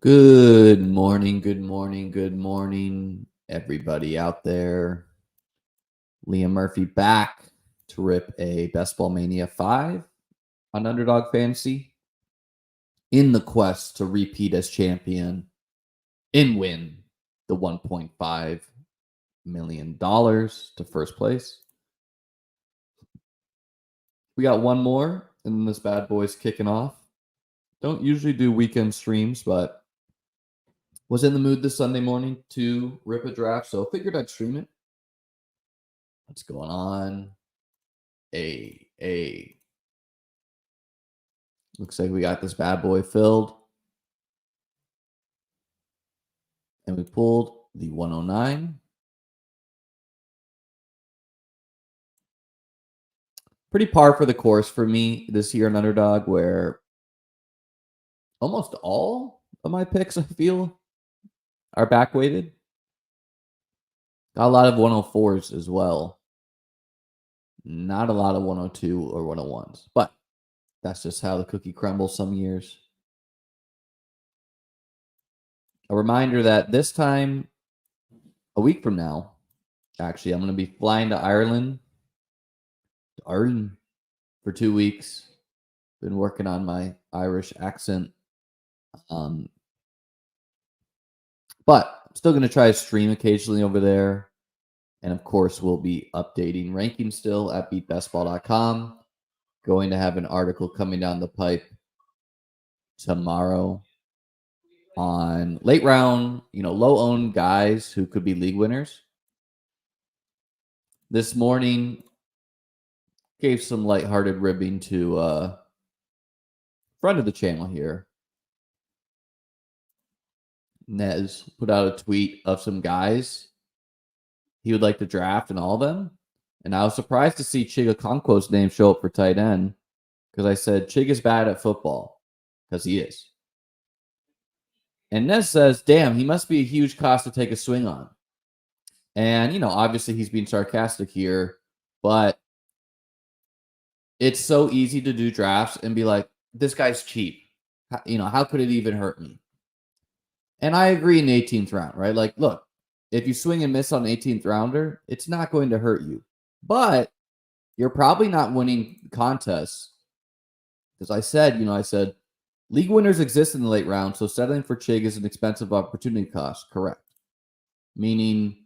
Good morning, good morning, good morning, everybody out there. Liam Murphy back to rip a Best Ball Mania 5 on Underdog Fantasy in the quest to repeat as champion and win the $1.5 million to first place. We got one more, and then this bad boy's kicking off. Don't usually do weekend streams, but was in the mood this Sunday morning to rip a draft, so figured I'd stream it. What's going on? Looks like we got this bad boy filled. And we pulled the 109. Pretty par for the course for me this year in Underdog, where almost all of my picks, I feel, are back weighted. Got a lot of 104s as well. Not a lot of 102 or 101s, but that's just how the cookie crumbles some years. A reminder that this time, a week from now, actually, I'm going to be flying to Ireland for 2 weeks. Been working on my Irish accent. But I'm still going to try to stream occasionally over there. And of course, we'll be updating rankings still at beatbestball.com. Going to have an article coming down the pipe tomorrow on late round, low-owned guys who could be league winners. This morning, gave some lighthearted ribbing to friend of the channel here. Nez put out a tweet of some guys he would like to draft and all of them. And I was surprised to see Chig Okonkwo's name show up for tight end because I said Chig is bad at football because he is. And Nez says, damn, he must be a huge cost to take a swing on. And, obviously he's being sarcastic here, but it's so easy to do drafts and be like, this guy's cheap. How could it even hurt me? And I agree in the 18th round, right? Like, look, if you swing and miss on an 18th rounder, it's not going to hurt you. But you're probably not winning contests. Because I said, league winners exist in the late round, so settling for Chig is an expensive opportunity cost. Correct. Meaning,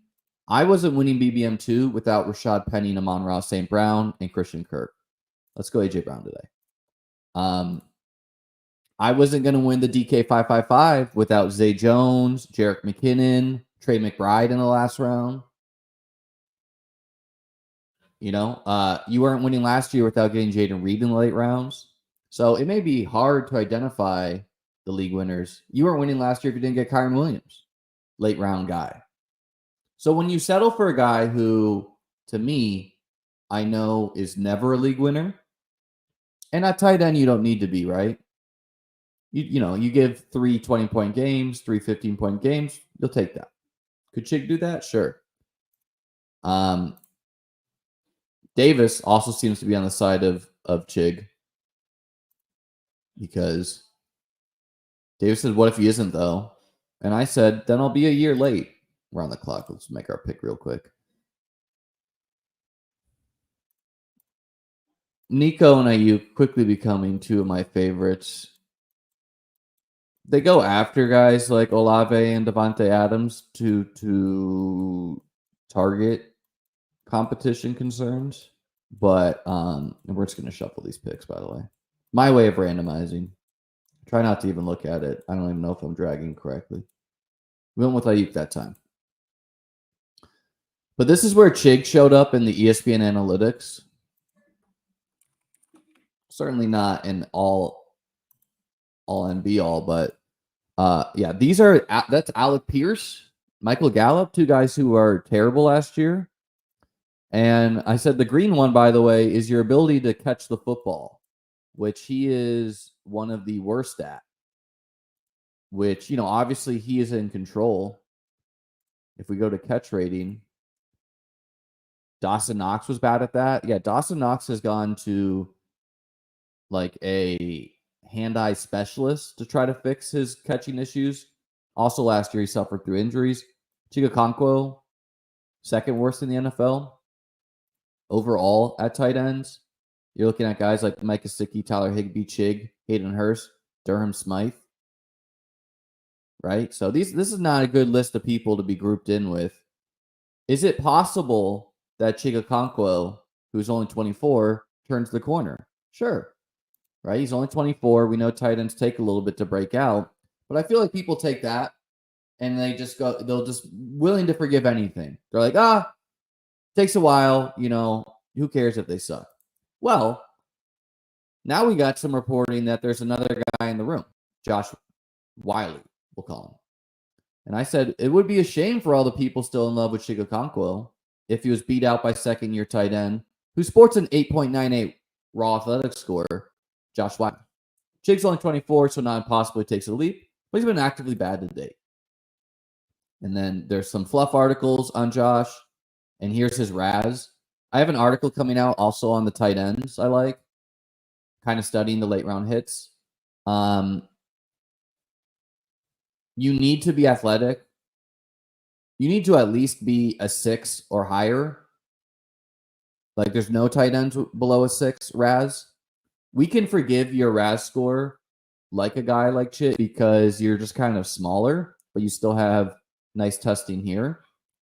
I wasn't winning BBM2 without Rashad Penny, Amon-Ra St. Brown, and Christian Kirk. Let's go A.J. Brown today. I wasn't going to win the DK 555 without Zay Jones, Jerick McKinnon, Trey McBride in the last round. You weren't winning last year without getting Jaden Reed in the late rounds. So it may be hard to identify the league winners. You weren't winning last year if you didn't get Kyron Williams, late round guy. So when you settle for a guy who, to me, I know is never a league winner, and at tight end, you don't need to be, right? You give 3 20-point games, 3 15-point games, you'll take that. Could Chig do that? Sure. Davis also seems to be on the side of Chig because Davis said, what if he isn't, though? And I said, then I'll be a year late. We're on the clock. Let's make our pick real quick. Nico and Ayuk quickly becoming two of my favorites. They go after guys like Olave and Devontae Adams to target competition concerns. But we're just going to shuffle these picks, by the way. My way of randomizing. Try not to even look at it. I don't even know if I'm dragging correctly. We went with Ayuk that time. But this is where Chig showed up in the ESPN analytics. Certainly not an all and be all, but that's Alec Pierce, Michael Gallup, two guys who are terrible last year. And I said the green one, by the way, is your ability to catch the football, which he is one of the worst at. Which, obviously he is in control. If we go to catch rating, Dawson Knox was bad at that. Yeah, Dawson Knox has gone to like a hand-eye specialist to try to fix his catching issues. Also, last year he suffered through injuries. Chig Okonkwo, second worst in the NFL overall at tight ends. You're looking at guys like Mike Gesicki, Tyler Higbee, Chig, Hayden Hurst, Durham Smythe, right? So this is not a good list of people to be grouped in with. Is it possible that Chig Okonkwo, who's only 24, turns the corner? Sure, right? He's only 24. We know tight ends take a little bit to break out, but I feel like people take that and they'll just willing to forgive anything. They're like, takes a while, who cares if they suck? Well, now we got some reporting that there's another guy in the room, Josh Wiley, we'll call him. And I said it would be a shame for all the people still in love with Chig Okonkwo if he was beat out by second-year tight end who sports an 8.98 raw athletic score, Josh Wiley. Chig's only 24, so not impossible he takes a leap, but he's been actively bad to date. And then there's some fluff articles on Josh, and here's his Raz. I have an article coming out also on the tight ends I like, kind of studying the late round hits. You need to be athletic. You need to at least be a 6 or higher. Like there's no tight ends below a 6 Raz. We can forgive your Raz score like a guy like Chig because you're just kind of smaller, but you still have nice testing here.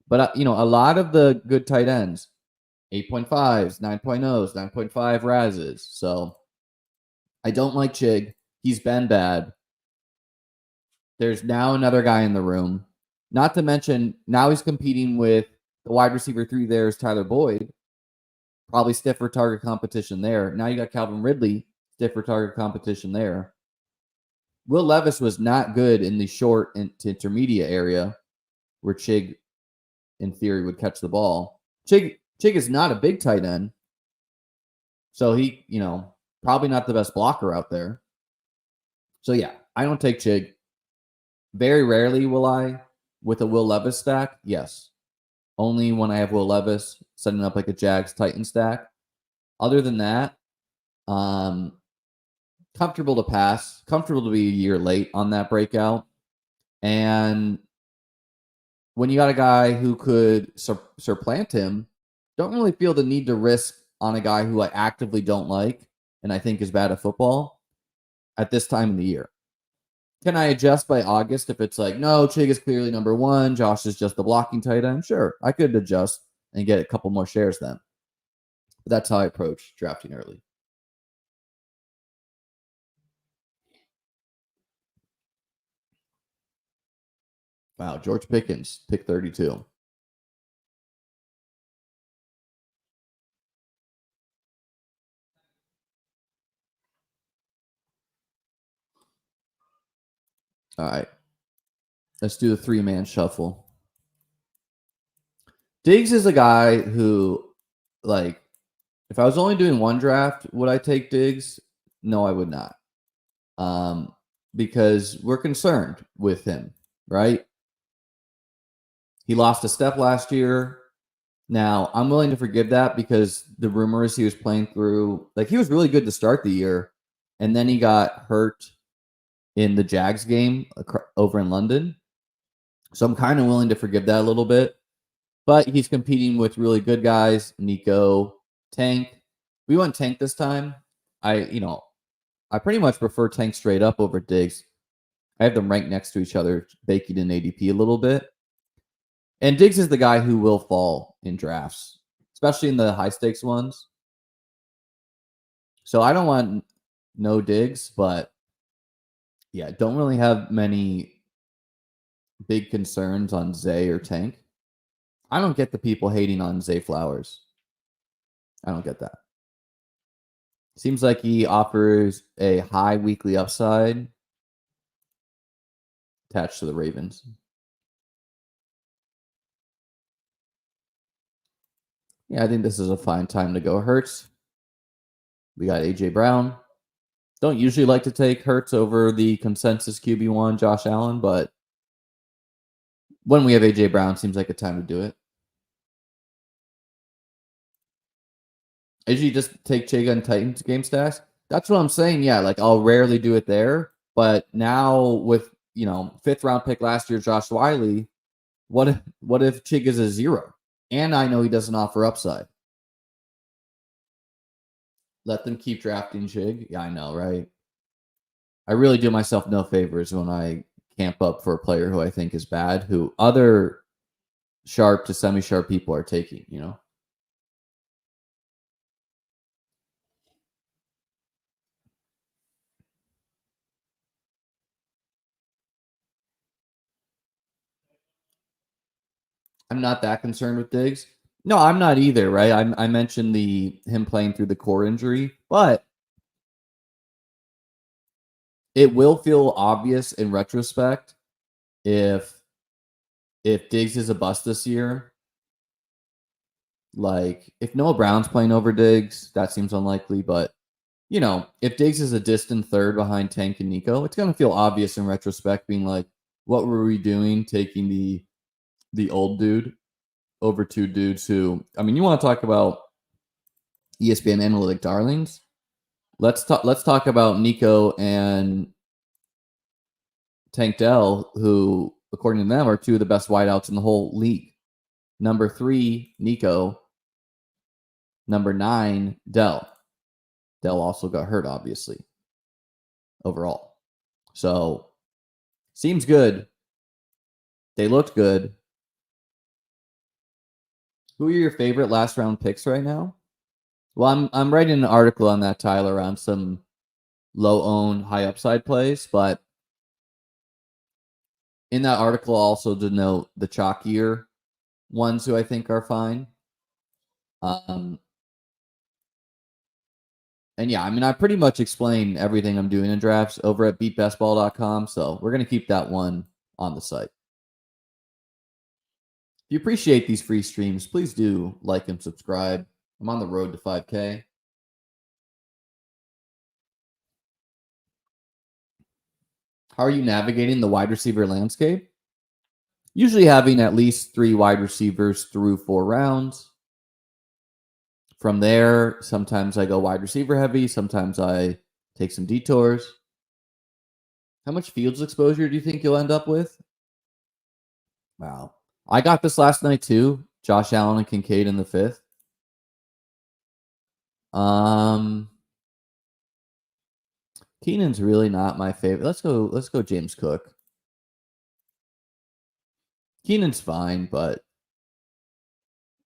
But, a lot of the good tight ends, 8.5s, 9.0s, 9.5 Razes. So I don't like Chig. He's been bad. There's now another guy in the room. Not to mention, now he's competing with the wide receiver 3 there is Tyler Boyd. Probably stiffer target competition there. Now you got Calvin Ridley, stiffer target competition there. Will Levis was not good in the short to intermediate area where Chig, in theory, would catch the ball. Chig is not a big tight end. So he, probably not the best blocker out there. So yeah, I don't take Chig. Very rarely will I with a Will Levis stack. Yes. Only when I have Will Levis setting up like a Jags Titan stack. Other than that, comfortable to pass, comfortable to be a year late on that breakout. And when you got a guy who could supplant him, don't really feel the need to risk on a guy who I actively don't like and I think is bad at football at this time of the year. Can I adjust by August if it's like, no, Chig is clearly number 1, Josh is just the blocking tight end? Sure, I could adjust and get a couple more shares then. But that's how I approach drafting early. Wow, George Pickens, pick 32. All right. Let's do the 3-man shuffle. Diggs is a guy who, like, if I was only doing one draft, would I take Diggs? No, I would not. Because we're concerned with him, right? He lost a step last year. Now, I'm willing to forgive that because the rumors he was playing through, like he was really good to start the year, and then he got hurt in the Jags game over in London. So I'm kind of willing to forgive that a little bit. But he's competing with really good guys, Nico, Tank. We went Tank this time. I pretty much prefer Tank straight up over Diggs. I have them ranked next to each other, baking in ADP a little bit. And Diggs is the guy who will fall in drafts, especially in the high stakes ones. So I don't want no Diggs, but yeah, don't really have many big concerns on Zay or Tank. I don't get the people hating on Zay Flowers. I don't get that. Seems like he offers a high weekly upside attached to the Ravens. Yeah, I think this is a fine time to go Hurts. We got A.J. Brown. Don't usually like to take Hurts over the consensus QB1, Josh Allen, but when we have A.J. Brown, seems like a time to do it. As you just take Chig and Titans game stacks, That's what I'm saying. Yeah, like I'll rarely do it there, but now with 5th round pick last year, Josh Wiley. What if Chig is a 0? And I know he doesn't offer upside. Let them keep drafting Chig. Yeah, I know, right? I really do myself no favors when I camp up for a player who I think is bad, who other sharp to semi-sharp people are taking. I'm not that concerned with Diggs. No, I'm not either, right? I mentioned him playing through the core injury, but it will feel obvious in retrospect if Diggs is a bust this year. Like if Noah Brown's playing over Diggs, that seems unlikely, but if Diggs is a distant third behind Tank and Nico, it's gonna feel obvious in retrospect, being like, what were we doing taking the old dude over two dudes who, I mean, you want to talk about ESPN analytic darlings? Let's talk about Nico and Tank Dell, who, according to them, are two of the best wideouts in the whole league. Number 3, Nico. Number 9, Dell. Dell also got hurt, obviously, overall. So, seems good. They looked good. Who are your favorite last round picks right now? Well, I'm writing an article on that, Tyler, on some low owned, high upside plays, but in that article, I'll also denote the chalkier ones who I think are fine. And yeah, I mean, I pretty much explain everything I'm doing in drafts over at beatbestball.com. So we're going to keep that one on the site. If you appreciate these free streams, please do like and subscribe. I'm on the road to 5K. How are you navigating the wide receiver landscape? Usually having at least 3 wide receivers through 4 rounds. From there, sometimes I go wide receiver heavy. Sometimes I take some detours. How much Fields exposure do you think you'll end up with? Wow. I got this last night too. Josh Allen and Kincaid in the 5th. Keenan's really not my favorite. Let's go James Cook. Keenan's fine, but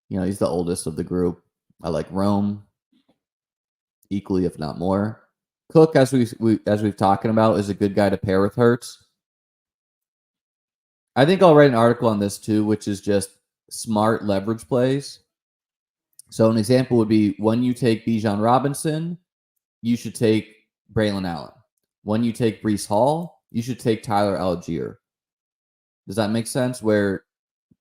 he's the oldest of the group. I like Rome equally, if not more. Cook, as we've talking about, is a good guy to pair with Hurts. I think I'll write an article on this too, which is just smart leverage plays. So an example would be when you take Bijan Robinson, you should take Braylon Allen. When you take Breece Hall, you should take Tyler Algier. Does that make sense? Where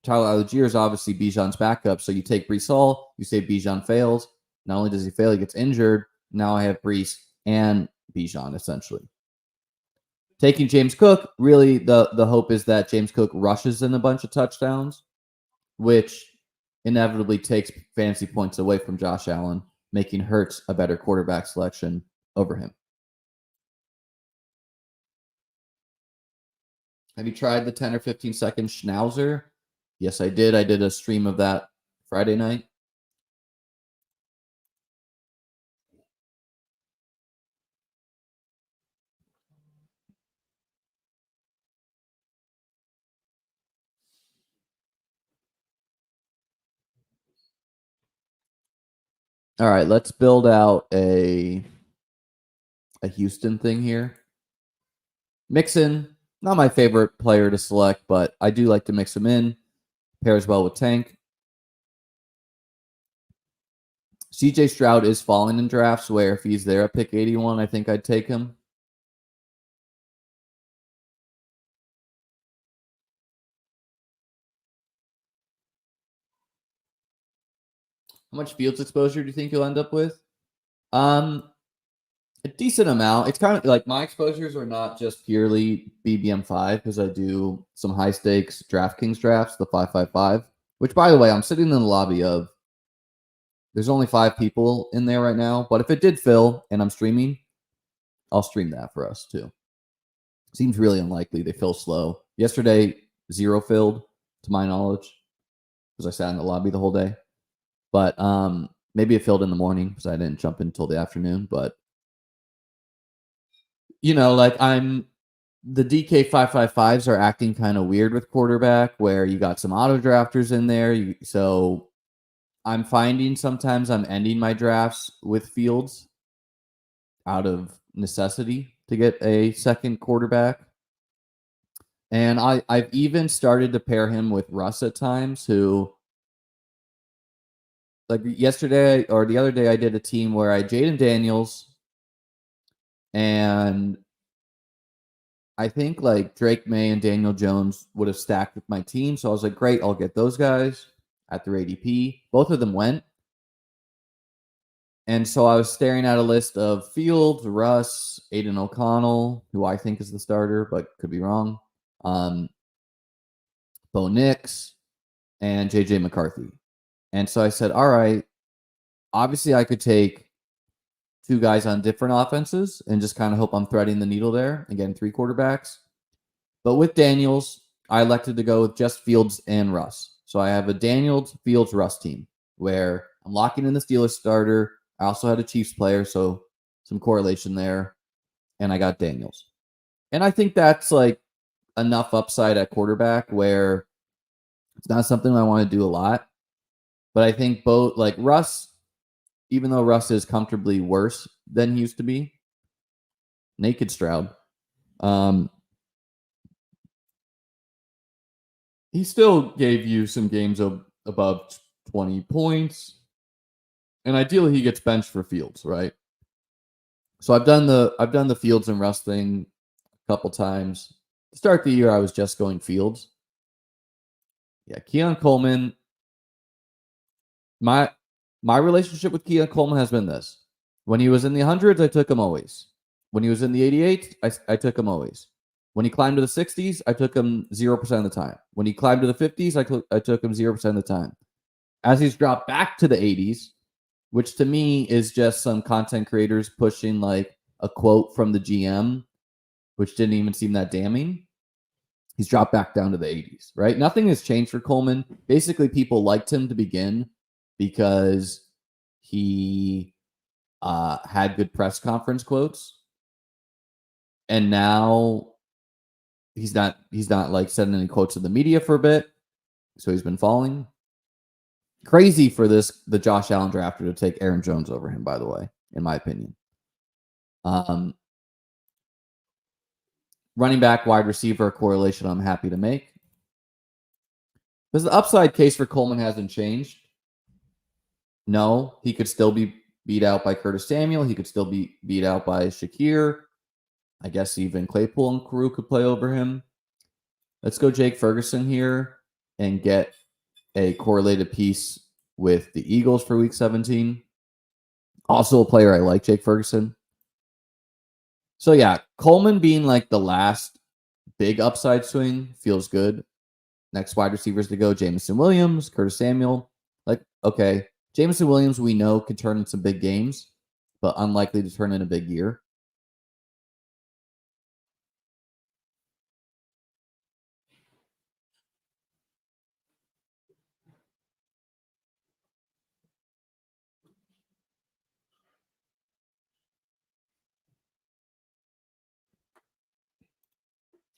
Tyler Algier is obviously Bijan's backup. So you take Breece Hall, you say Bijan fails. Not only does he fail, he gets injured. Now I have Breece and Bijan, essentially. Taking James Cook, really the hope is that James Cook rushes in a bunch of touchdowns, which inevitably takes fantasy points away from Josh Allen, making Hurts a better quarterback selection over him. Have you tried the 10 or 15 second Schnauzer? Yes, I did. I did a stream of that Friday night. All right, let's build out a Houston thing here. Mixon, not my favorite player to select, but I do like to mix him in. Pairs well with Tank. CJ Stroud is falling in drafts where if he's there at pick 81, I think I'd take him. How much Fields exposure do you think you'll end up with? A decent amount. It's kind of like my exposures are not just purely BBM5 because I do some high stakes DraftKings drafts, the 555, which by the way, I'm sitting in the lobby of. There's only 5 people in there right now, but if it did fill and I'm streaming, I'll stream that for us too. Seems really unlikely. They fill slow. Yesterday, 0 filled, to my knowledge, because I sat in the lobby the whole day. But maybe it filled in the morning because I didn't jump in until the afternoon. But like the DK 555s are acting kind of weird with quarterback, where you got some auto drafters in there. So I'm finding sometimes I'm ending my drafts with Fields out of necessity to get a second quarterback. And I've even started to pair him with Russ at times, who, like yesterday or the other day, I did a team where I Jaden Daniels and I think like Drake May and Daniel Jones would have stacked with my team. So I was like, great, I'll get those guys at their ADP. Both of them went. And so I was staring at a list of Fields, Russ, Aiden O'Connell, who I think is the starter, but could be wrong. Bo Nix, and JJ McCarthy. And so I said, all right, obviously I could take two guys on different offenses and just kind of hope I'm threading the needle there and getting 3 quarterbacks. But with Daniels, I elected to go with just Fields and Russ. So I have a Daniels, Fields, Russ team where I'm locking in the Steelers starter. I also had a Chiefs player, so some correlation there. And I got Daniels. And I think that's like enough upside at quarterback where it's not something I want to do a lot. But I think both, like Russ, even though Russ is comfortably worse than he used to be, naked Stroud, he still gave you some games above 20 points. And ideally he gets benched for Fields, right? So I've done the Fields and Russ thing a couple times. To start the year, I was just going Fields. Yeah, Keon Coleman. My relationship with Keon Coleman has been this. When he was in the hundreds, I took him always. When he was in the 88, I took him always. When he climbed to the 60s, I took him 0% of the time. When he climbed to the 50s, I took him 0% of the time. As he's dropped back to the 80s, which to me is just some content creators pushing like a quote from the GM, which didn't even seem that damning. He's dropped back down to the 80s, right? Nothing has changed for Coleman. Basically, people liked him to begin because he had good press conference quotes. And now he's not like sending any quotes to the media for a bit. So he's been falling. Crazy for the Josh Allen drafter to take Aaron Jones over him, by the way, in my opinion. Running back, wide receiver correlation I'm happy to make. Because the upside case for Coleman hasn't changed. No, he could still be beat out by Curtis Samuel. He could still be beat out by Shakir. I guess even Claypool and Carew could play over him. Let's go Jake Ferguson here and get a correlated piece with the Eagles for week 17. Also a player I like, Jake Ferguson. So yeah, Coleman being like the last big upside swing feels good. Next wide receivers to go, Jameson Williams, Curtis Samuel. Like, okay, Jameson Williams we know can turn in some big games, but unlikely to turn in a big year.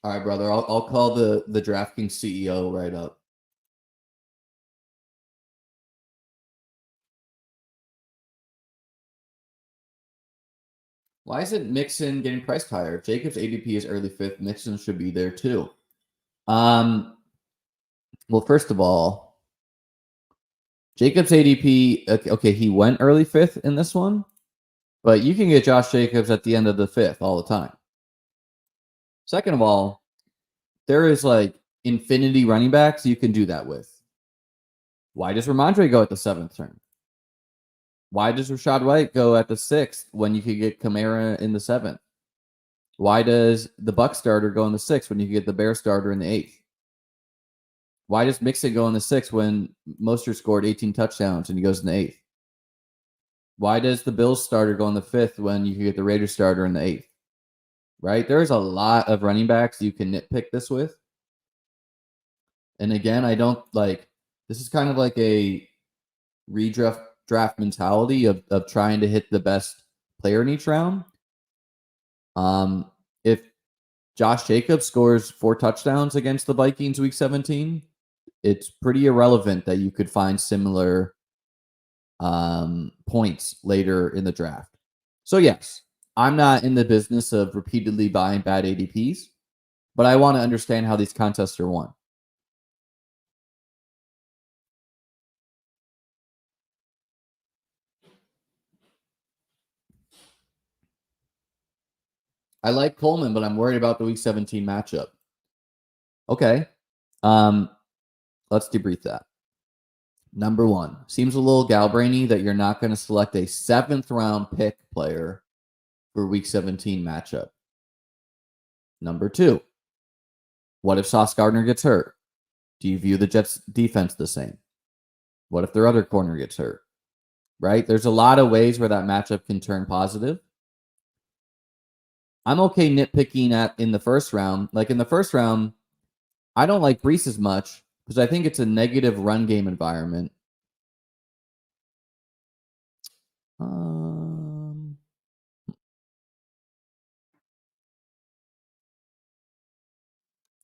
All right, brother. I'll call the DraftKings CEO right up. Why isn't Mixon getting priced higher? Jacobs ADP is early 5th. Mixon should be there too. Well, first of all, Jacobs ADP, okay, he went early 5th in this one, but you can get Josh Jacobs at the end of the 5th all the time. Second of all, there is like infinity running backs you can do that with. Why does Ramondre go at the 7th turn? Why does Rachaad White go at the 6th when you could get Kamara in the 7th? Why does the Buck starter go in the 6th when you could get the Bear starter in the 8th? Why does Mixon go in the 6th when Mostert scored 18 touchdowns and he goes in the 8th? Why does the Bills starter go in the 5th when you could get the Raiders starter in the 8th? right? There's a lot of running backs you can nitpick this with. And again, I don't like this is kind of like a draft mentality of trying to hit the best player in each round. If Josh Jacobs scores 4 touchdowns against the Vikings week 17, it's pretty irrelevant that you could find similar points later in the draft. So yes, I'm not in the business of repeatedly buying bad ADPs, but I want to understand how these contests are won. I like Coleman, but I'm worried about the week 17 matchup. Okay. Let's debrief that. Number one, seems a little Galbrainy that you're not going to select a 7th round pick player for week 17 matchup. Number two, what if Sauce Gardner gets hurt? Do you view the Jets defense the same? What if their other corner gets hurt? Right? There's a lot of ways where that matchup can turn positive. I'm okay nitpicking in the first round. Like in the first round, I don't like Brees as much because I think it's a negative run game environment.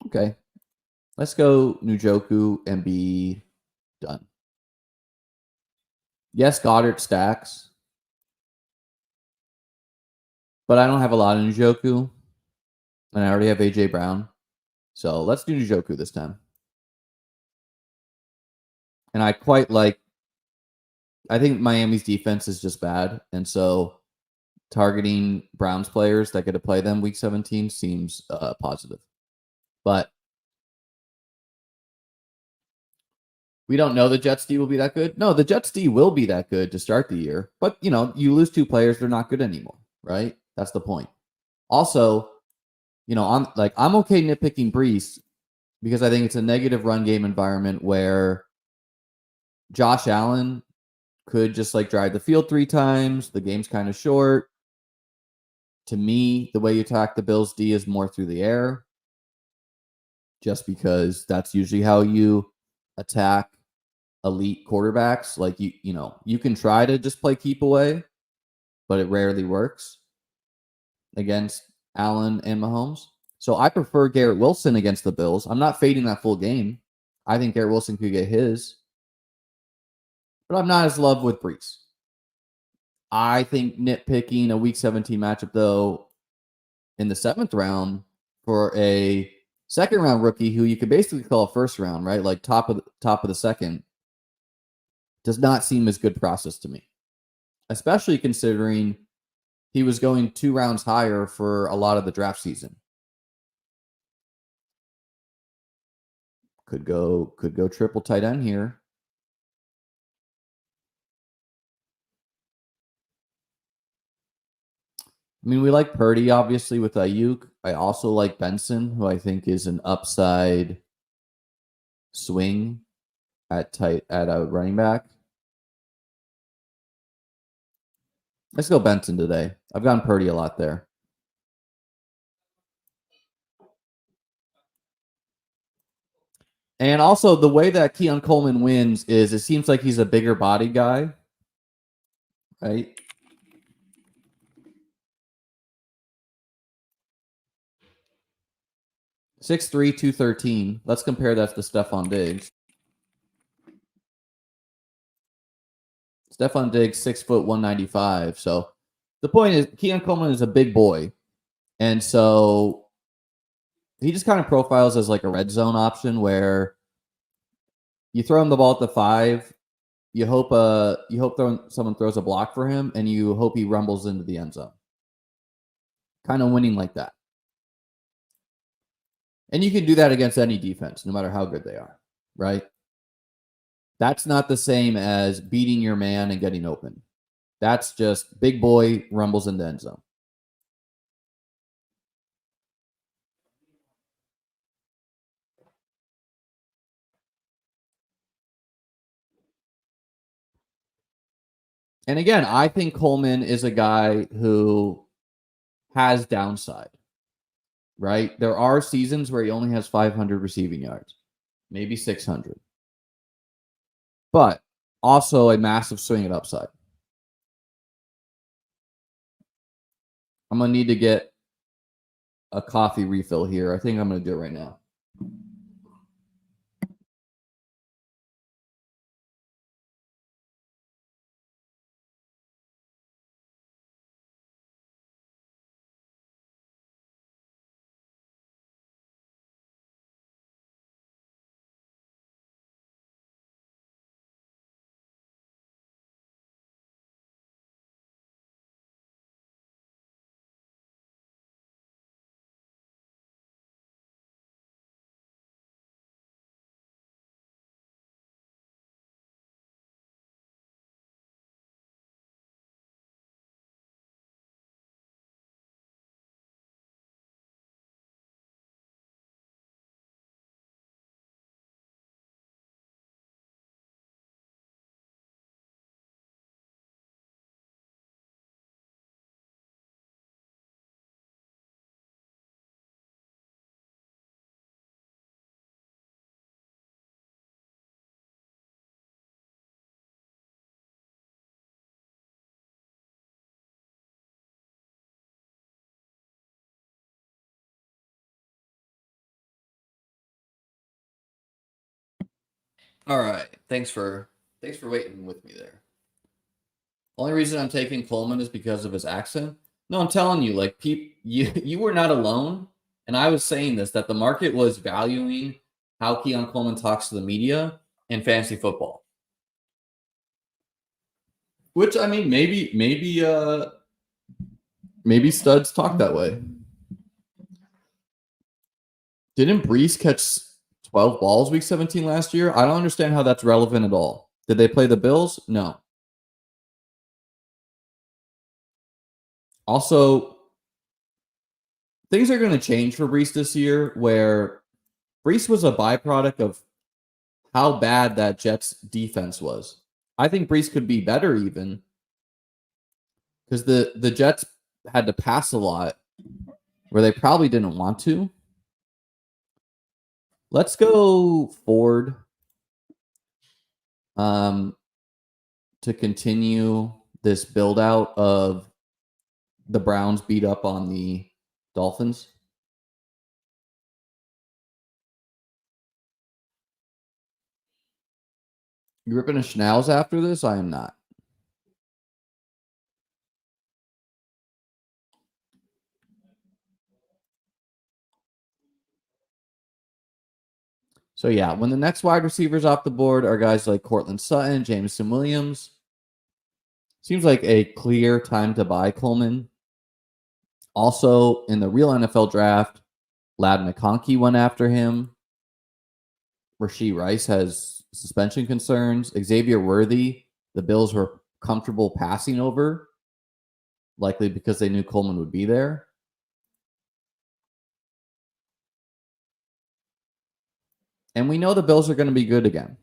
Okay. Let's go Njoku and be done. Yes, Goddard stacks, but I don't have a lot of Njoku, and I already have AJ Brown. So let's do Njoku this time. And I quite like. I think Miami's defense is just bad, and so targeting Browns players that get to play them week 17 seems positive. But we don't know the Jets D will be that good. No, the Jets D will be that good to start the year. But, you lose 2 players, they're not good anymore, right? That's the point. Also, I'm okay nitpicking Brees because I think it's a negative run game environment where Josh Allen could just drive the field 3 times. The game's kind of short. To me, the way you attack the Bills D is more through the air, just because that's usually how you attack elite quarterbacks. Like you can try to just play keep away, but it rarely works against Allen and Mahomes. So I prefer Garrett Wilson against the Bills. I'm not fading that full game. I think Garrett Wilson could get his, but I'm not as loved with Brees. I think nitpicking a week 17 matchup though in the 7th round for a 2nd round rookie who you could basically call a 1st round, right? Like top of the 2nd, does not seem as good process to me, especially considering he was going 2 rounds higher for a lot of the draft season. Could go triple tight end here. I mean, we like Purdy, obviously, with Ayuk. I also like Benson, who I think is an upside swing at a running back. Let's go Benson today. I've gone Purdy a lot there. And also, the way that Keon Coleman wins is it seems like he's a bigger body guy, right? (6'3", 213. Let's compare that to Stephon Diggs. Stephon Diggs, 6 foot 195. So the point is, Keon Coleman is a big boy, and so he just kind of profiles as like a red zone option where you throw him the ball at the 5, you hope someone throws a block for him, and you hope he rumbles into the end zone. Kind of winning like that. And you can do that against any defense, no matter how good they are, right? That's not the same as beating your man and getting open. That's just big boy rumbles in the end zone. And again, I think Coleman is a guy who has downside. right? There are seasons where he only has 500 receiving yards, maybe 600. But also a massive swing at upside. I'm going to need to get a coffee refill here. I think I'm going to do it right now. All right. Thanks for waiting with me there. Only reason I'm taking Coleman is because of his accent. No, I'm telling you, like, you were not alone. And I was saying this, that the market was valuing how Keon Coleman talks to the media in fantasy football. Which, I mean, maybe studs talk that way. Didn't Brees catch 12 balls week 17 last year? I don't understand how that's relevant at all. Did they play the Bills? No. Also, things are going to change for Brees this year, where Brees was a byproduct of how bad that Jets defense was. I think Brees could be better even, because the Jets had to pass a lot where they probably didn't want to. Let's go Ford to continue this build out of the Browns beat up on the Dolphins. You ripping a schnauz after this? I am not. So yeah, when the next wide receivers off the board are guys like Cortland Sutton, Jameson Williams, seems like a clear time to buy Coleman. Also, in the real NFL draft, Lad McConkey went after him. Rashee Rice has suspension concerns. Xavier Worthy, the Bills were comfortable passing over, likely because they knew Coleman would be there. And we know the Bills are going to be good again.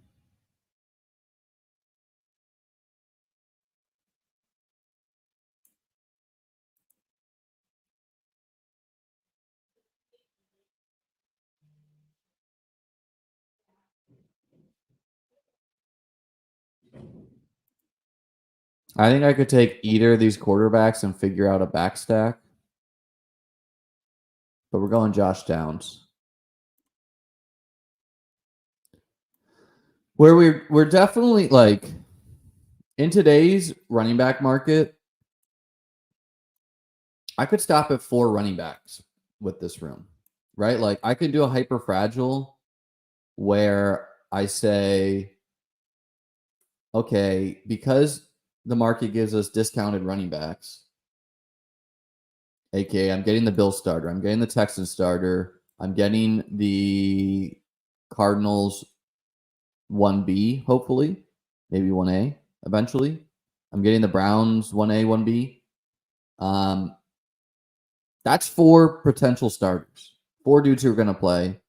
I think I could take either of these quarterbacks and figure out a back stack. But we're going Josh Downs. Where we're definitely like in today's running back market, I could stop at 4 running backs with this room, right? Like I could do a hyper fragile where I say, okay, because the market gives us discounted running backs, aka I'm getting the Bills starter, I'm getting the Texans starter, I'm getting the Cardinals 1B, hopefully, maybe 1A eventually. I'm getting the Browns 1A, 1B. That's 4 potential starters, 4 dudes who are going to play.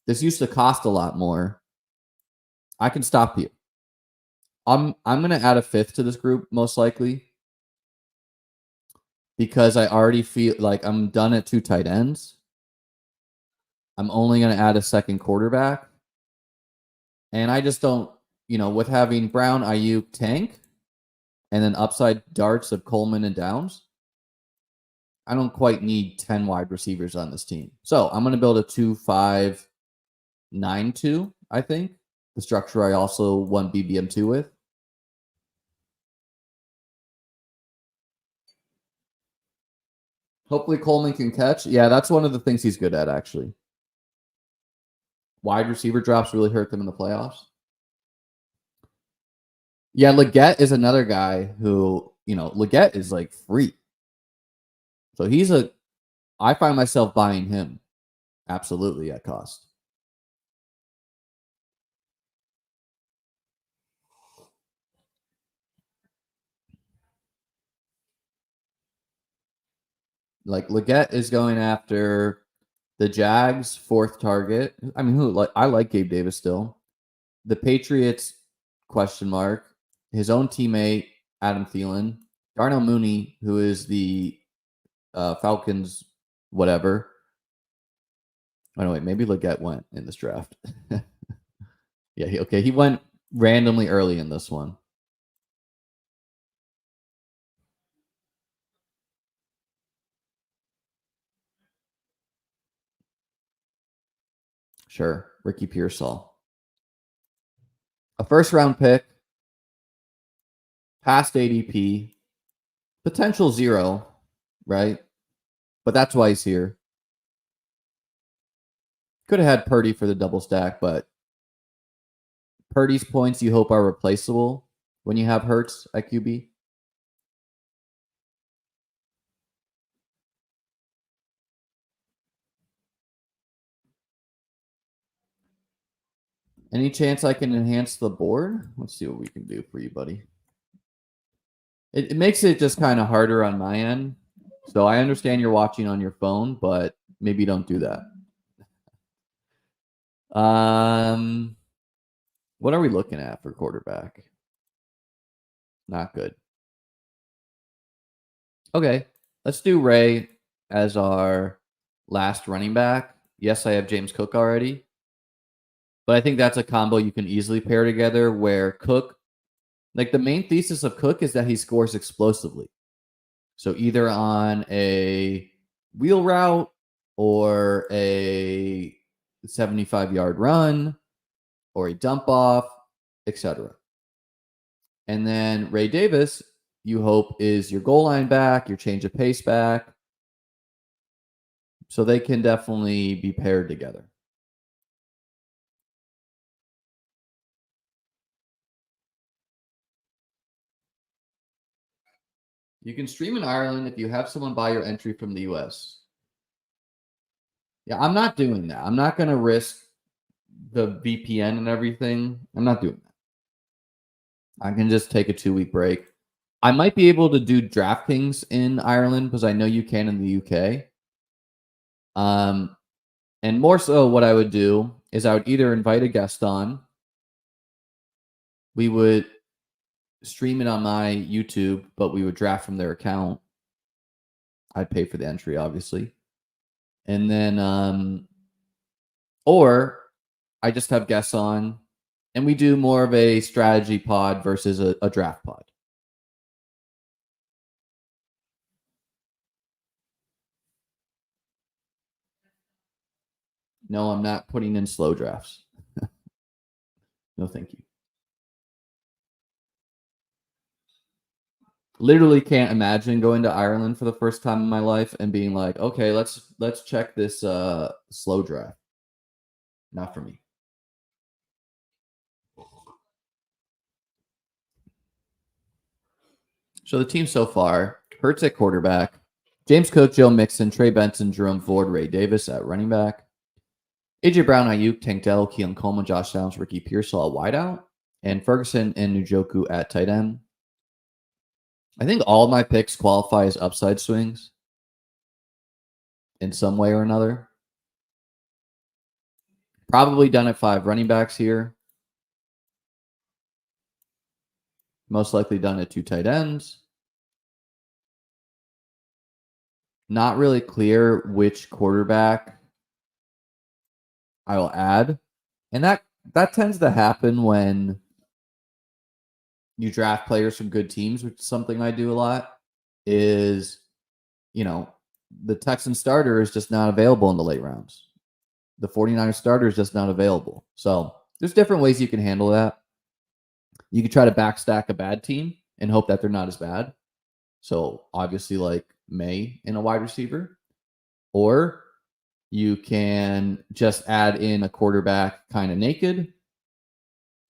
This used to cost a lot more. I can stop you. I'm going to add a 5th to this group, most likely. because I already feel like I'm done at 2 tight ends. I'm only going to add a second quarterback. And I just don't, with having Brown, Ayuk, Tank, and then upside darts of Coleman and Downs, I don't quite need 10 wide receivers on this team. So I'm going to build a 2-5-9-2, I think. The structure I also won BBM2 with. Hopefully Coleman can catch. Yeah, that's one of the things he's good at, actually. Wide receiver drops really hurt them in the playoffs. Yeah, Leggett is another guy who, Leggett is like free. So I find myself buying him absolutely at cost. Like Leggett is going after the Jags' fourth target. I mean, I like Gabe Davis still. The Patriots, question mark. His own teammate, Adam Thielen. Darnell Mooney, who is the Falcons, whatever. Oh, no, wait. Maybe Leggett went in this draft. Yeah, he went randomly early in this one. Sure. Ricky Pearsall. A first round pick, past ADP, potential 0, right? But that's why he's here. Could have had Purdy for the double stack, but Purdy's points you hope are replaceable when you have Hurts at QB. Any chance I can enhance the board? Let's see what we can do for you, buddy. It makes it just kind of harder on my end. So I understand you're watching on your phone, but maybe don't do that. What are we looking at for quarterback? Not good. Okay, let's do Ray as our last running back. Yes, I have James Cook already, but I think that's a combo you can easily pair together where Cook, like the main thesis of Cook is that he scores explosively. So either on a wheel route or a 75-yard run or a dump off, etc. And then Ray Davis, you hope, is your goal line back, your change of pace back. So they can definitely be paired together. You can stream in Ireland if you have someone buy your entry from the US. Yeah, I'm not doing that. I'm not going to risk the VPN and everything. I'm not doing that. I can just take a 2-week break. I might be able to do DraftKings in Ireland because I know you can in the UK. And more so, what I would do is I would either invite a guest on. We would stream it on my YouTube, but we would draft from their account. I'd pay for the entry, obviously. And then, or I just have guests on and we do more of a strategy pod versus a draft pod. No, I'm not putting in slow drafts. No, thank you. Literally can't imagine going to Ireland for the first time in my life and being like, okay, let's check this slow draft. Not for me. So the team so far: Hurts at quarterback, James Cook, Joe Mixon, Trey Benson, Jerome Ford, Ray Davis at running back, AJ Brown, Ayuk, Tank Dell, Keon Coleman, Josh Downs, Ricky Pearsall at wideout, and Ferguson and Njoku at tight end. I think all of my picks qualify as upside swings in some way or another. Probably done at 5 running backs here. Most likely done at 2 tight ends. Not really clear which quarterback I will add. And that tends to happen when you draft players from good teams, which is something I do a lot, is, you know, the Texan starter is just not available in the late rounds. The 49ers starter is just not available. So there's different ways you can handle that. You could try to backstack a bad team and hope that they're not as bad. So obviously, like May in a wide receiver, or you can just add in a quarterback kind of naked.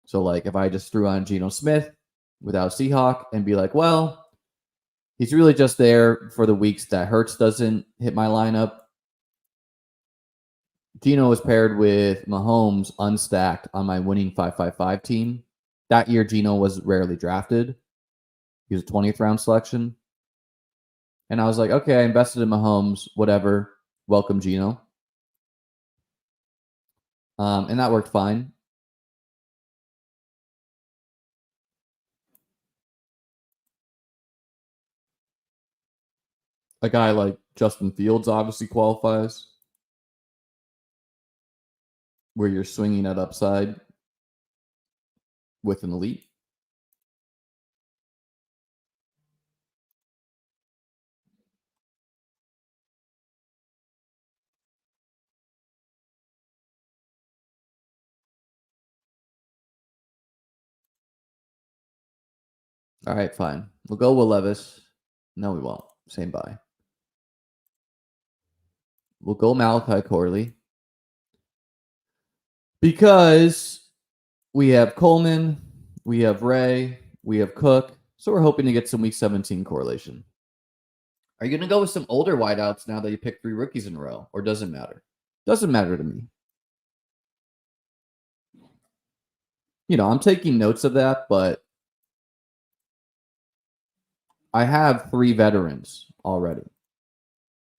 So like if I just threw on Geno Smith without Seahawk and be like, well, he's really just there for the weeks that Hurts doesn't hit my lineup. Geno was paired with Mahomes unstacked on my winning 5-5-5 team. That year, Geno was rarely drafted. He was a 20th round selection. And I was like, okay, I invested in Mahomes, whatever. Welcome, Geno. And that worked fine. A guy like Justin Fields obviously qualifies, where you're swinging at upside with an elite. All right, fine. We'll go Will Levis. No, we won't. Same buy. We'll go Malachi Corley because we have Coleman, we have Ray, we have Cook. So we're hoping to get some week 17 correlation. Are you going to go with some older wideouts now that you picked 3 rookies in a row, or does it matter? Doesn't matter to me. I'm taking notes of that, but I have 3 veterans already.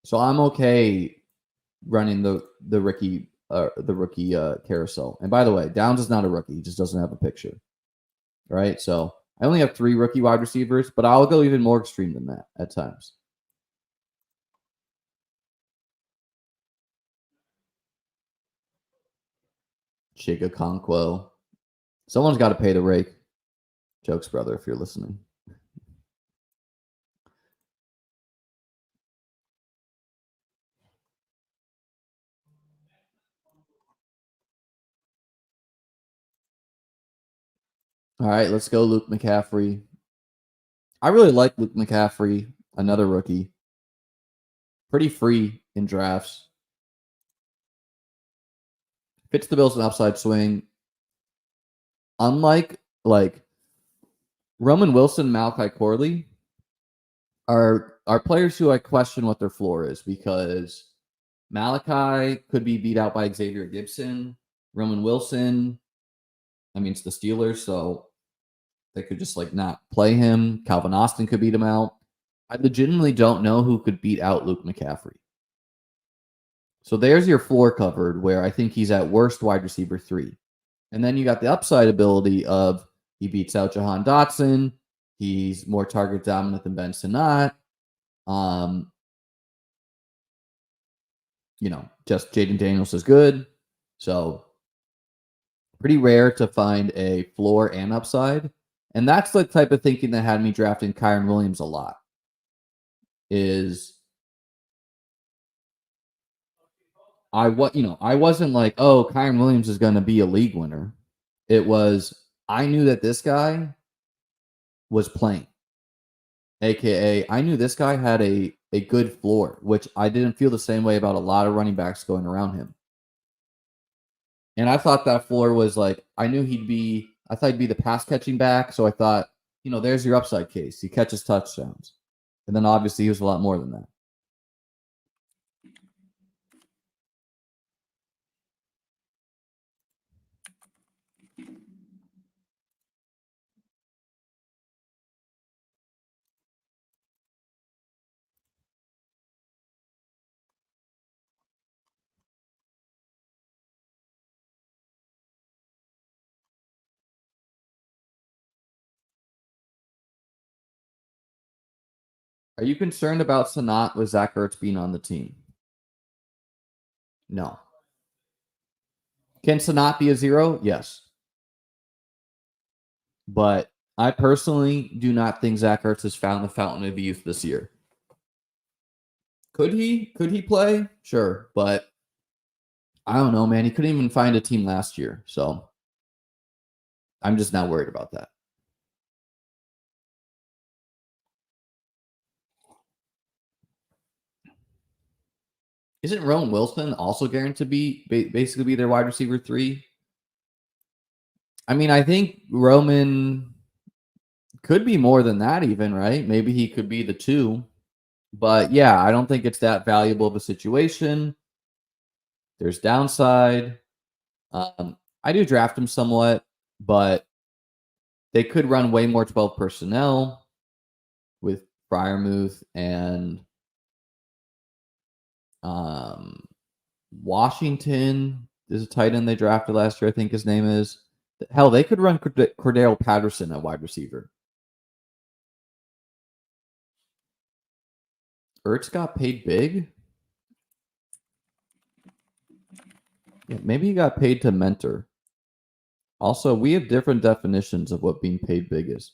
So I'm okay running the rookie carousel. And by the way, Downs is not a rookie; he just doesn't have a picture. Right? So I only have 3 rookie wide receivers, but I'll go even more extreme than that at times. Chigakonkwo. Someone's got to pay the rake. Jokes, brother, if you're listening. All right, let's go Luke McCaffrey. I really like Luke McCaffrey, another rookie. Pretty free in drafts. Fits the Bills an upside swing. Unlike Roman Wilson, Malachi Corley are players who I question what their floor is, because Malachi could be beat out by Xavier Gibson. Roman Wilson, I mean, it's the Steelers, so they could just not play him. Calvin Austin could beat him out. I legitimately don't know who could beat out Luke McCaffrey. So there's your floor covered, where I think he's at worst wide receiver 3. And then you got the upside ability of he beats out Jahan Dotson. He's more target dominant than Ben Sinnott. Just Jaden Daniels is good. So pretty rare to find a floor and upside. And that's the type of thinking that had me drafting Kyren Williams a lot. I wasn't like, oh, Kyren Williams is going to be a league winner. It was, I knew that this guy was playing. AKA, I knew this guy had a good floor, which I didn't feel the same way about a lot of running backs going around him. And I thought that floor was I thought he'd be the pass catching back. So I thought, there's your upside case. He catches touchdowns. And then obviously he was a lot more than that. Are you concerned about Sanat with Zach Ertz being on the team? No. Can Sanat be a 0? Yes. But I personally do not think Zach Ertz has found the fountain of youth this year. Could he? Could he play? Sure. But I don't know, man. He couldn't even find a team last year. So I'm just not worried about that. Isn't Rowan Wilson also guaranteed to be basically be their wide receiver 3? I mean, I think Roman could be more than that even, right? Maybe he could be the 2. But yeah, I don't think it's that valuable of a situation. There's downside. I do draft him somewhat, but they could run way more 12 personnel with Freiermuth and Washington. There's a tight end they drafted last year, I think his name is. Hell, they could run Cordero Patterson at wide receiver. Ertz got paid big? Yeah, maybe he got paid to mentor. Also, we have different definitions of what being paid big is.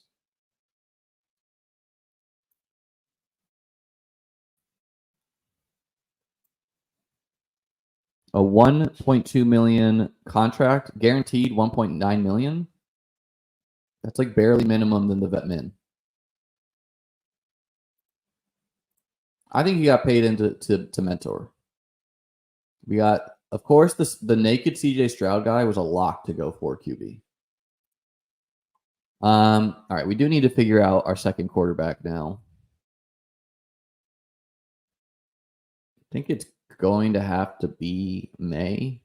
A $1.2 million contract, guaranteed $1.9 million. That's like barely minimum than the vet min. I think he got paid into to mentor. We got, of course, the naked CJ Stroud guy was a lock to go for QB. All right, we do need to figure out our second quarterback now. I think it's going to have to be May.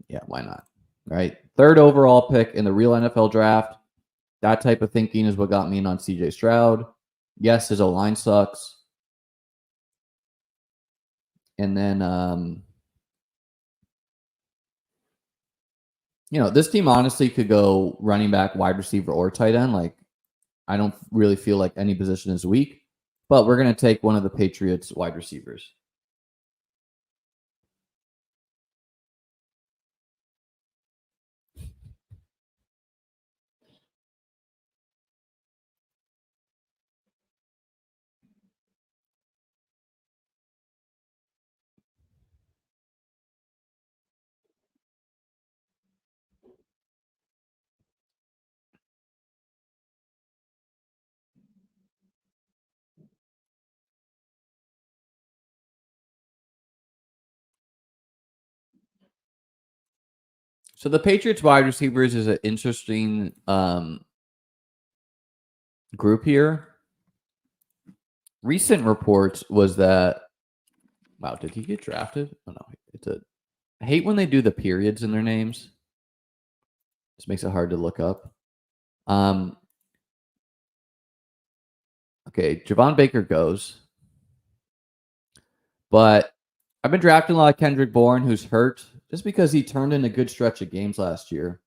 Yeah, why not? Right. 3rd overall pick in the real NFL draft. That type of thinking is what got me in on CJ Stroud. Yes, his O-line sucks. And then, this team honestly could go running back, wide receiver, or tight end. Like, I don't really feel like any position is weak, but we're going to take one of the Patriots wide receivers. So the Patriots wide receivers is an interesting group here. Recent reports was that, wow, did he get drafted? Oh no, I hate when they do the periods in their names. Just makes it hard to look up. Okay, Javon Baker goes, but I've been drafting a lot of Kendrick Bourne, who's hurt, just because he turned in a good stretch of games last year.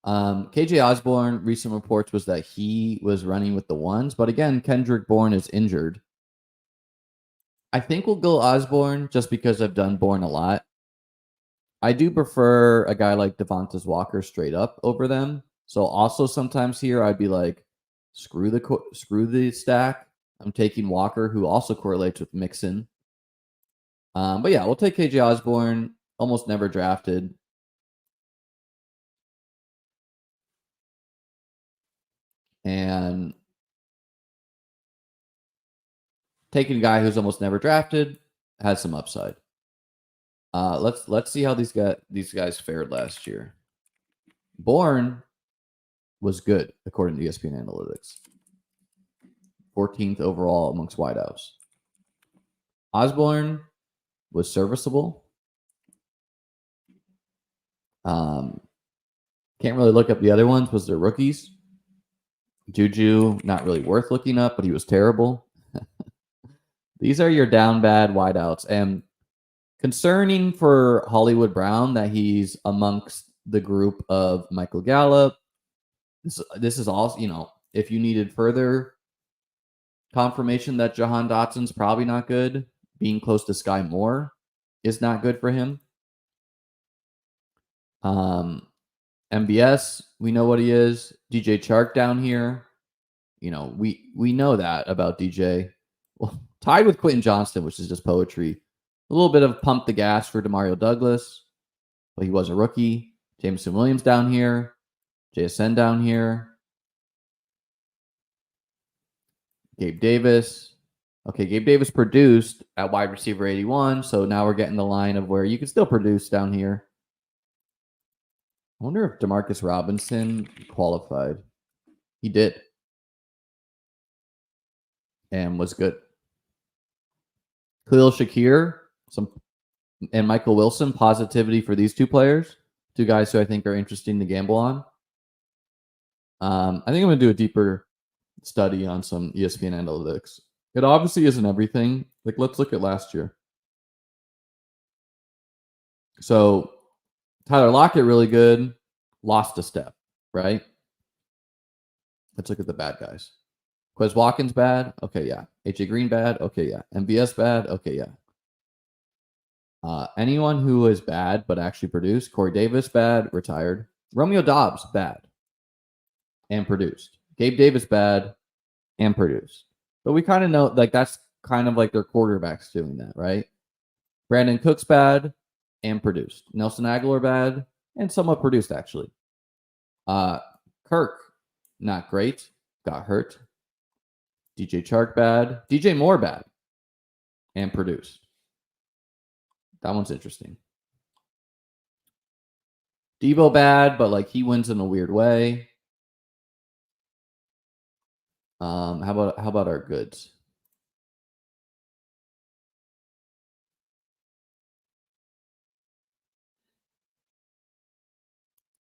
KJ Osborne, recent reports was that he was running with the ones, but again, Kendrick Bourne is injured. I think we'll go Osborne just because I've done Bourne a lot. I do prefer a guy like Devontae Walker straight up over them. So also sometimes here I'd be like, screw the stack. I'm taking Walker, who also correlates with Mixon. But yeah, we'll take KJ Osborne. Almost never drafted. And taking a guy who's almost never drafted has some upside. Let's see how these guys fared last year. Bourne was good according to ESPN Analytics. 14th overall amongst wideouts. Osborne was serviceable. Can't really look up the other ones. Was their rookies? Juju, not really worth looking up, but he was terrible. These are your down bad wideouts. And Concerning for Hollywood Brown that he's amongst the group of Michael Gallup. This is also, if you needed further confirmation that Jahan Dotson's probably not good, being close to Sky Moore is not good for him. MBS, we know what he is. DJ Chark down here. We know that about DJ. Well, tied with Quentin Johnston, which is just poetry. A little bit of pump the gas for Demario Douglas, but he was a rookie. Jameson Williams down here. JSN down here. Gabe Davis. Okay, Gabe Davis produced at wide receiver 81, so now we're getting the line of where you can still produce down here. I wonder if Demarcus Robinson qualified. He did. And was good. Khalil Shakir, and Michael Wilson, positivity for these two players. Two guys who I think are interesting to gamble on. I think I'm going to do a deeper study on some ESPN analytics. It obviously isn't everything. Like, let's look at last year. So, Tyler Lockett, really good. Lost a step, right? Let's look at the bad guys. Quez Watkins, bad. Okay, yeah. AJ Green, bad. Okay, yeah. MVS, bad. Okay, yeah. Anyone who is bad but actually produced. Corey Davis, bad. Retired. Romeo Dobbs, bad. And produced. Gabe Davis, bad. And produced. But we kind of know, like, that's kind of like their quarterbacks doing that, right? Brandon Cooks, bad. And produced. Nelson Aguilar, bad. And somewhat produced, actually. Kirk, not great. Got hurt. DJ Chark, bad. DJ Moore, bad. And produced. That one's interesting. Debo, bad, but like he wins in a weird way. How about our goods?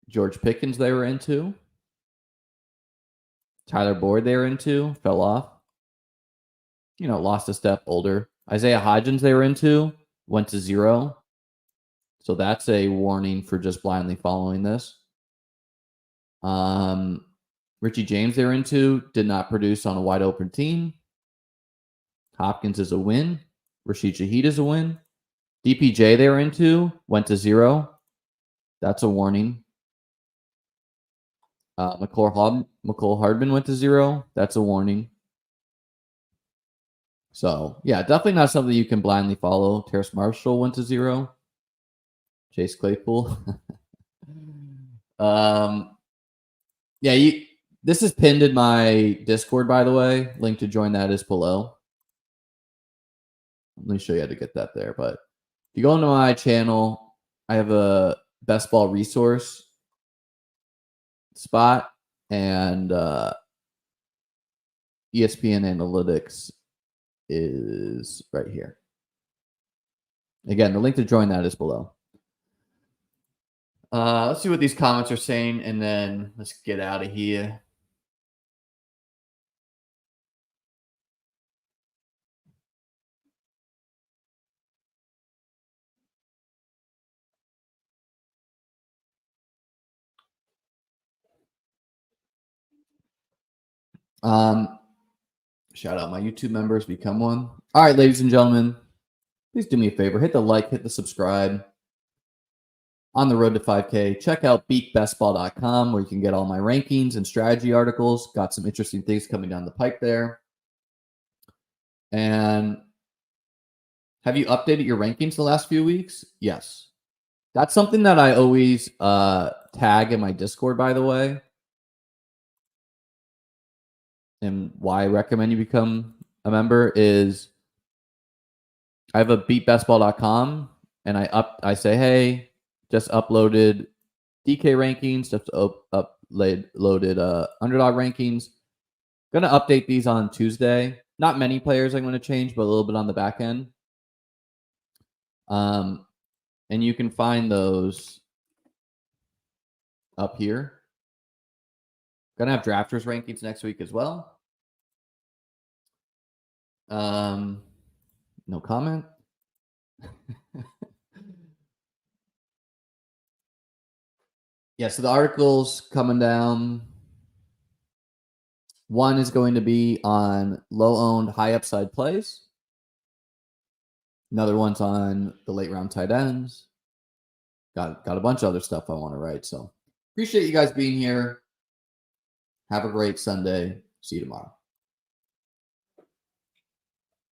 George Pickens they were into. Tyler Boyd they were into. Fell off. Lost a step, older. Isaiah Hodgins they were into. Went to 0. So that's a warning for just blindly following this. Richie James they were into. Did not produce on a wide open team. Hopkins is a win. Rashid Shaheed is a win. DPJ they were into. Went to 0. That's a warning. McCole Hardman went to 0. That's a warning. So, yeah, definitely not something you can blindly follow. Terrace Marshall went to 0. Chase Claypool. This is pinned in my Discord, by the way. Link to join that is below. Let me show you how to get that there. But if you go into my channel, I have a best ball resource spot and ESPN Analytics is right here. Again, the link to join that is below. Let's see what these comments are saying, and then let's get out of here. Shout out my YouTube members, become one. All right, ladies and gentlemen, please do me a favor. Hit the like, hit the subscribe. On the road to 5K, check out beatbestball.com where you can get all my rankings and strategy articles. Got some interesting things coming down the pipe there. And have you updated your rankings the last few weeks? Yes. That's something that I always tag in my Discord, by the way. And why I recommend you become a member is I have a beatbestball.com and I say, hey, just uploaded DK rankings, just uploaded underdog rankings. Going to update these on Tuesday. Not many players I'm going to change, but a little bit on the back end. And you can find those up here. Going to have drafters rankings next week as well. No comment. Yeah, so the article's coming down. One is going to be on low-owned, high upside plays. Another one's on the late round tight ends. Got a bunch of other stuff I want to write. So appreciate you guys being here. Have a great Sunday. See you tomorrow.